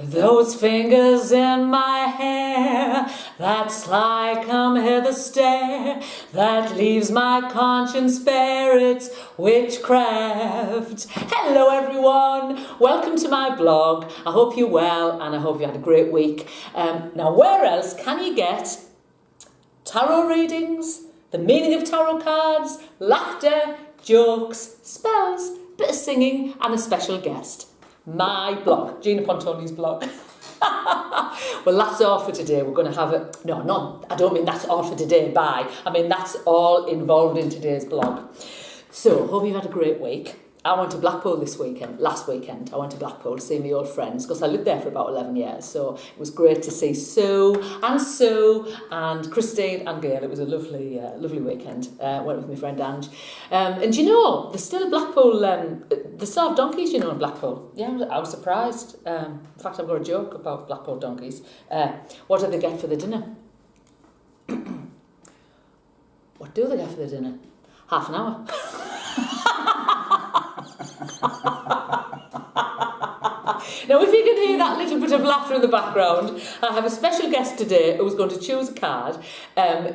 Those fingers in my hair, that sly come hither stare, that leaves my conscience bare, it's witchcraft. Hello everyone, welcome to my blog. I hope you're well and I hope you had a great week. Now where else can you get tarot readings, the meaning of tarot cards, laughter, jokes, spells, bit of singing and a special guest? My blog, Gina Pontoni's blog. Well, that's all for today. We're going to have it. No, I don't mean that's all for today. Bye. I mean that's all involved in today's blog. So, hope you've had a great week. I went to Blackpool last weekend. I went to Blackpool to see my old friends because I lived there for about 11 years. So it was great to see Sue and Christine and Gail. It was a lovely weekend. Went with my friend Ange. And you know, there's still Blackpool, they still have donkeys, you know, in Blackpool. Yeah, I was surprised. In fact, I've got a joke about Blackpool donkeys. What do they get for the dinner? What do they get for the dinner? Half an hour. Now, if you can hear that little bit of laughter in the background, I have a special guest today who's going to choose a card.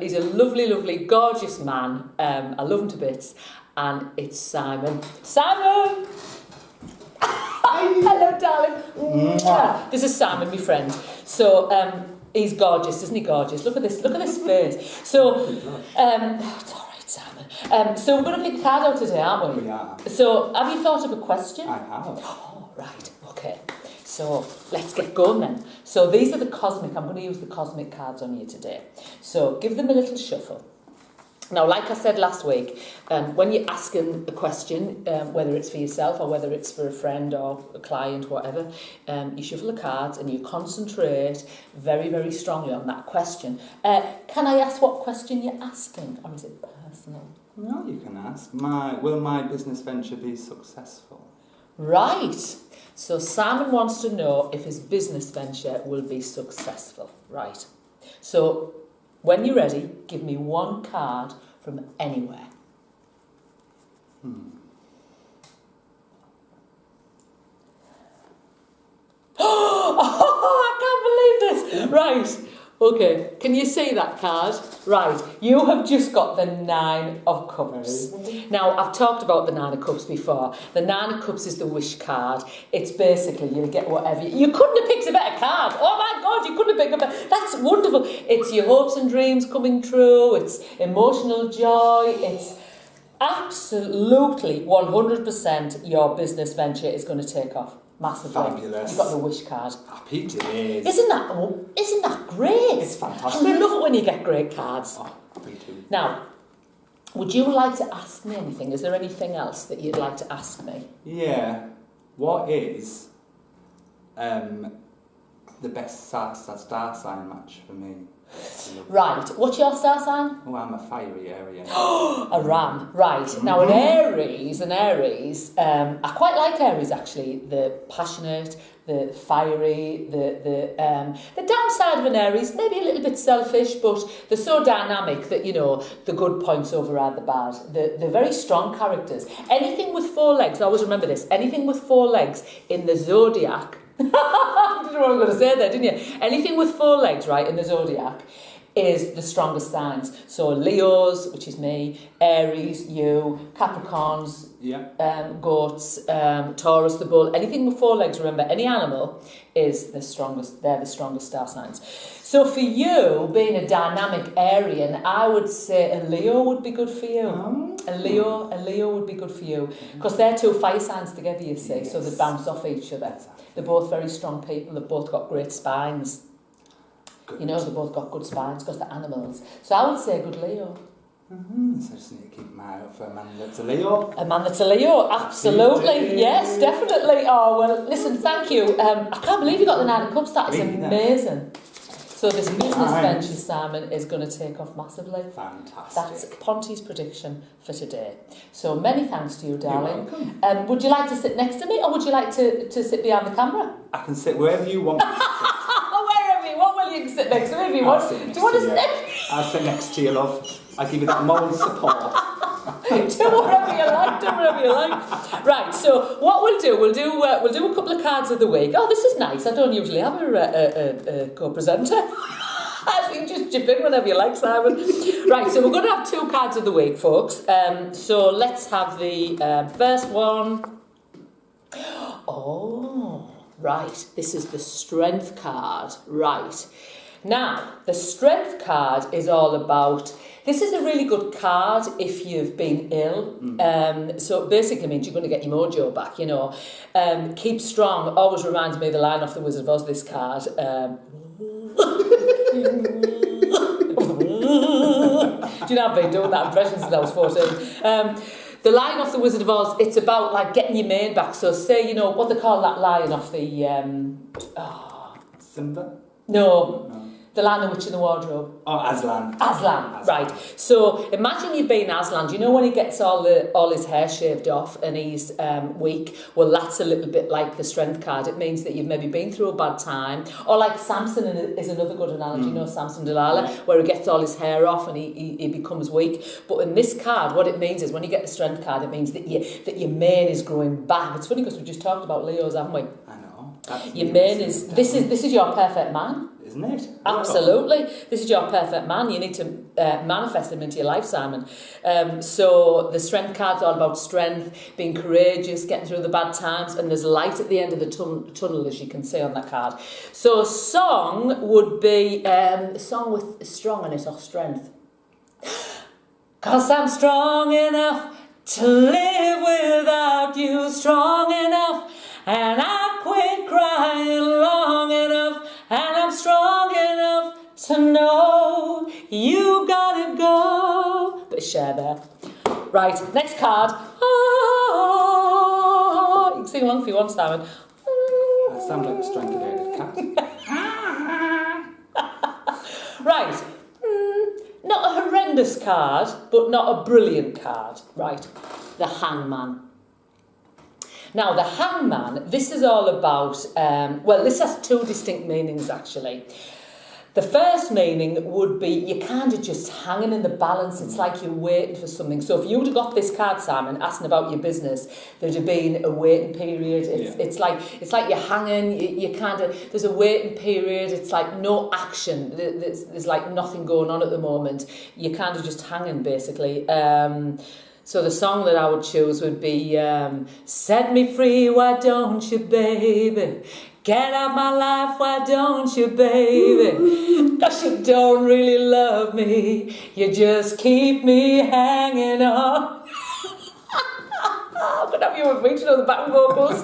He's a lovely, gorgeous man. I love him to bits. And it's Simon. Simon! Hello, darling. This is Simon, my friend. So, he's gorgeous, isn't he gorgeous? Look at this face. So, it's all right, Simon. So we're going to pick a card out today, aren't we? We are. So, have you thought of a question? I have. Oh, right, okay. So, let's get going then. So, these are the cosmic. I'm going to use the cosmic cards on you today. So, give them a little shuffle. Now, like I said last week, when you're asking a question, whether it's for yourself or whether it's for a friend or a client, whatever, you shuffle the cards and you concentrate very, very strongly on that question. Can I ask what question you're asking, or is it personal? No, you can ask. Will my business venture be successful? Right. So Simon wants to know if his business venture will be successful. Right. So when you're ready, give me one card from anywhere. Oh, I can't believe this. Right. Okay, can you see that card? Right, you have just got the 9 of Cups. Now, I've talked about the 9 of Cups before. The 9 of Cups is the wish card. It's basically, you'll get whatever you couldn't have picked a better card. Oh my God, you couldn't have picked a better. That's wonderful. It's your hopes and dreams coming true. It's emotional joy. It's absolutely 100% your business venture is going to take off. Massively. Fabulous. You've got the wish card. Happy days. Isn't that great? It's fantastic. I love it when you get great cards. Oh, me too. Now, would you like to ask me anything? Is there anything else that you'd like to ask me? Yeah. What is the best star sign match for me? Right. What's your star sign? Oh, I'm a fiery Aries. A ram. Right. Now, an Aries, I quite like Aries actually. The passionate, the fiery, the downside of an Aries, maybe a little bit selfish, but they're so dynamic that, you know, the good points override the bad. They're very strong characters. Anything with 4 legs, always remember this, anything with 4 legs in the zodiac, you didn't know what I was going to say there, didn't you? Anything with 4 legs, right, in the zodiac is the strongest signs. So Leos, which is me, Aries, you, Capricorns, goats, Taurus, the bull. Anything with 4 legs, remember, any animal is the strongest. They're the strongest star signs. So for you, being a dynamic Arian, I would say a Leo would be good for you. A Leo would be good for you because they're 2 fire signs together, you see, so they bounce off each other. They're both very strong people. They've both got great spines. Good. You know, they've both got good spines because they're animals. So I would say a good Leo. So I just need to keep my eye out for a man that's a Leo. A man that's a Leo, absolutely. Yes, definitely. Oh, well, listen, thank you. I can't believe you got the 9 of Cups. That is amazing. So this business venture, Simon, is going to take off massively. Fantastic. That's Ponty's prediction for today. So many thanks to you, darling. You're welcome. Would you like to sit next to me or would you like to sit behind the camera? I can sit wherever you want. Wherever you want, well, you can sit next to me if you want. Do you want to sit next? I'll sit next to you, love. I'll give you that moral support. Do whatever you like. Do whatever you like. Right. So what we'll do a couple of cards of the week. Oh, this is nice. I don't usually have a co-presenter. You can just chip in whenever you like, Simon. Right. So we're going to have 2 cards of the week, folks. So let's have the first one. Oh, right. This is the Strength card. Right. Now, the Strength card is all about... This is a really good card if you've been ill. So it basically means you're going to get your mojo back, you know. Keep strong. Always reminds me of the line off The Wizard of Oz, this card. Do you know I've been doing that impression since I was 14? The line off The Wizard of Oz, it's about like getting your mane back. So say, you know, what they call that line off the... Simba? No. The Lion, the Witch in the Wardrobe. Oh, Aslan. Aslan, right. So imagine you've been Aslan. You know when he gets all his hair shaved off and he's weak? Well, that's a little bit like the Strength card. It means that you've maybe been through a bad time. Or like Samson is another good analogy. You know Samson Delilah, where he gets all his hair off and he becomes weak. But in this card, what it means is when you get the Strength card, it means that your mane is growing back. It's funny because we just talked about Leos, haven't we? I know. Your mane is... This is your perfect man. Isn't it? Absolutely. This is your perfect man. You need to manifest him into your life, Simon. So the Strength card's all about strength, being courageous, getting through the bad times, and there's light at the end of the tunnel, as you can see on that card. So a song would be a song with strong in it, or strength. 'Cause I'm strong enough to live without you, strong enough, and I quit crying long enough. And I'm strong enough to know you gotta go. Bit of share there. Right, next card. Oh, you can sing along if you want, Simon. That sounds like a strangulated cat. Right. Not a horrendous card, but not a brilliant card. Right. The Hangman. Now, the Hangman, this is all about... well, this has 2 distinct meanings, actually. The first meaning would be you're kind of just hanging in the balance. It's like you're waiting for something. So if you would have got this card, Simon, asking about your business, there'd have been a waiting period. It's like you're hanging. You kind of... There's a waiting period. It's like no action. There's like nothing going on at the moment. You're kind of just hanging, basically. So the song that I would choose would be Set Me Free, Why Don't You, Baby? Get out my life, why don't you, baby? 'Cause you don't really love me. You just keep me hanging on. I'm going to have you reaching on the backing vocals.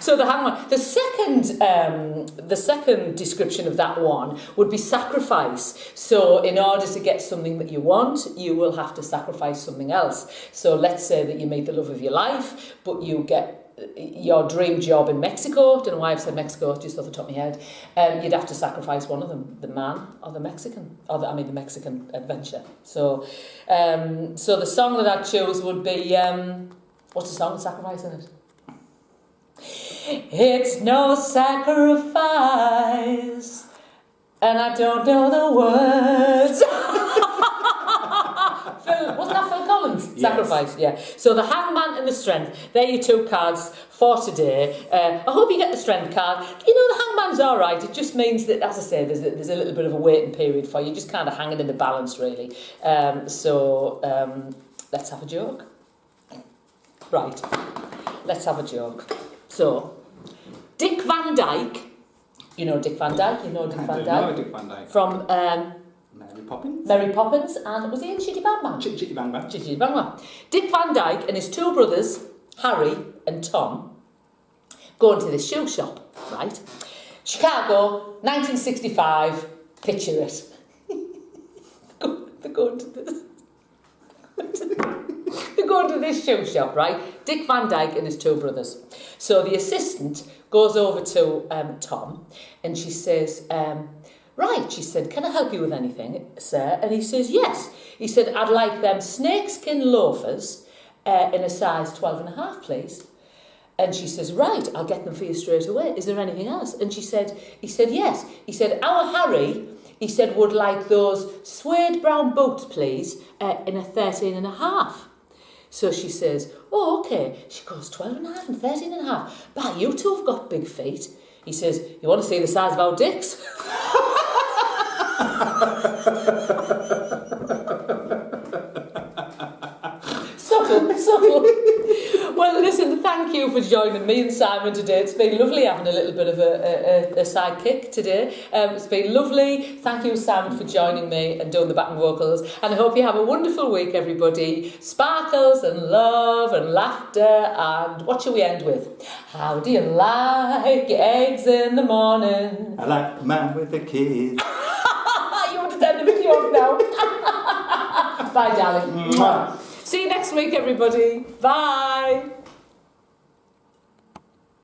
So the Hangman. The second description of that one would be sacrifice. So in order to get something that you want, you will have to sacrifice something else. So let's say that you meet the love of your life, but you get your dream job in Mexico. Don't know why I've said Mexico, just off the top of my head. You'd have to sacrifice one of them, the man or the Mexican, the Mexican adventure. So the song that I'd choose would be, what's the song with sacrifice in it? It's no sacrifice, and I don't know the words. Wasn't that Phil Collins? Yes. Sacrifice, yeah. So the Hangman and the Strength, they're your 2 cards for today. I hope you get the Strength card. You know, the Hangman's all right. It just means that, as I say, there's a little bit of a waiting period for you, just kind of hanging in the balance, really. Let's have a joke. Right, let's have a joke. So, Dick Van Dyke, you know Dick Van Dyke? You know Dick Van Dyke? I know Dick Van Dyke. From... Mary Poppins, and was he in Chitty Bang Bang? Chitty Bang Bang. Chitty Bang Bang. Dick Van Dyke and his 2 brothers, Harry and Tom, go into this shoe shop, right? Chicago, 1965, picture it. They're going to this. They go to this shoe shop, right? Dick Van Dyke and his 2 brothers. So the assistant goes over to Tom and she says... Right, she said, can I help you with anything, sir? And he says, yes. He said, I'd like them snakeskin loafers in a size 12.5, please. And she says, right, I'll get them for you straight away. Is there anything else? And he said, yes. He said, our Harry He said, would like those suede brown boots, please, in a 13.5. So she says, oh, okay. She goes, 12.5 and 13.5. But you two have got big feet. He says, you want to see the size of our dicks? Subtle. Well, listen, thank you for joining me and Simon today. It's been lovely having a little bit of a sidekick today. It's been lovely. Thank you, Simon, for joining me and doing the backing vocals. And I hope you have a wonderful week, everybody. Sparkles and love and laughter. And what shall we end with? How do you like your eggs in the morning? I like the man with the kids. You want to end the video off now? Bye, darling. Mwah. See you next week, everybody. Bye.